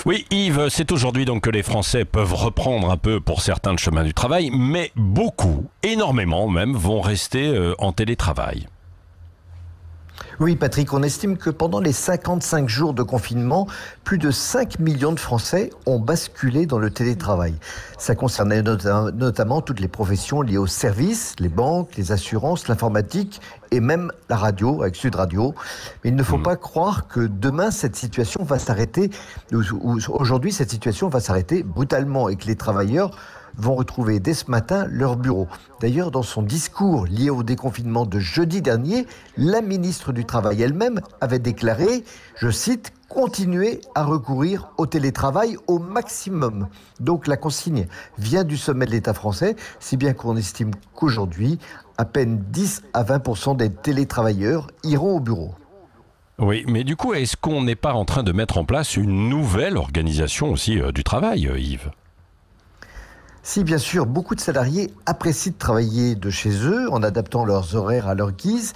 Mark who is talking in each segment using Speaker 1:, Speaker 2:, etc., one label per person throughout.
Speaker 1: Oui, Yves, c'est aujourd'hui donc que les Français peuvent reprendre un peu pour certains le chemin du travail, mais beaucoup, énormément même, vont rester en télétravail.
Speaker 2: Oui, Patrick, on estime que pendant les 55 jours de confinement, plus de 5 millions de Français ont basculé dans le télétravail. Ça concernait notamment toutes les professions liées aux services, les banques, les assurances, l'informatique et même la radio avec Sud Radio. Mais il ne faut pas croire que demain cette situation va s'arrêter, ou aujourd'hui cette situation va s'arrêter brutalement et que les travailleurs vont retrouver dès ce matin leur bureau. D'ailleurs, dans son discours lié au déconfinement de jeudi dernier, la ministre du Travail elle-même avait déclaré, je cite, « continuer à recourir au télétravail au maximum ». Donc la consigne vient du sommet de l'État français, si bien qu'on estime qu'aujourd'hui, à peine 10 à 20% des télétravailleurs iront au bureau.
Speaker 1: Oui, mais du coup, est-ce qu'on n'est pas en train de mettre en place une nouvelle organisation aussi du travail, Yves ?
Speaker 2: Si, bien sûr, beaucoup de salariés apprécient de travailler de chez eux en adaptant leurs horaires à leur guise.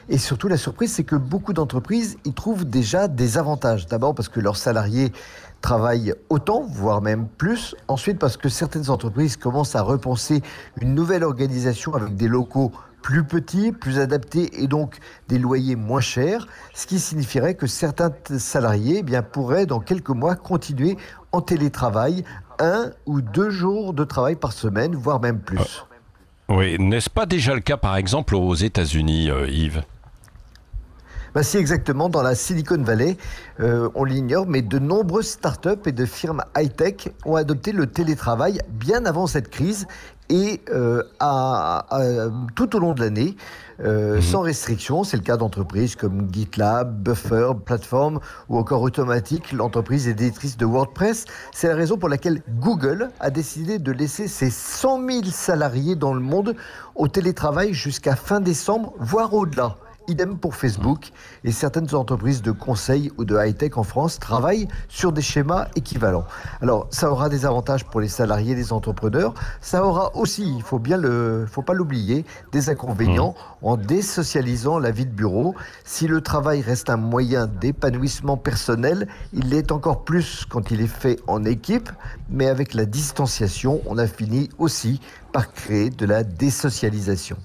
Speaker 2: Et surtout, la surprise, c'est que beaucoup d'entreprises y trouvent déjà des avantages. D'abord parce que leurs salariés travaillent autant, voire même plus. Ensuite, parce que certaines entreprises commencent à repenser une nouvelle organisation avec des locaux plus petits, plus adaptés et donc des loyers moins chers, ce qui signifierait que certains salariés pourraient dans quelques mois continuer en télétravail 1 ou 2 jours de travail par semaine, voire même plus.
Speaker 1: Oui, n'est-ce pas déjà le cas par exemple aux États-Unis, Yves ?
Speaker 2: Si, exactement, dans la Silicon Valley, on l'ignore, mais de nombreuses startups et de firmes high-tech ont adopté le télétravail bien avant cette crise et tout au long de l'année, sans restriction. C'est le cas d'entreprises comme GitLab, Buffer, Platform ou encore Automatic, l'entreprise éditrice de WordPress. C'est la raison pour laquelle Google a décidé de laisser ses 100 000 salariés dans le monde au télétravail jusqu'à fin décembre, voire au-delà. Idem pour Facebook, et certaines entreprises de conseil ou de high-tech en France travaillent sur des schémas équivalents. Alors, ça aura des avantages pour les salariés et les entrepreneurs. Ça aura aussi, il faut pas l'oublier, des inconvénients en désocialisant la vie de bureau. Si le travail reste un moyen d'épanouissement personnel, il l'est encore plus quand il est fait en équipe. Mais avec la distanciation, on a fini aussi par créer de la désocialisation.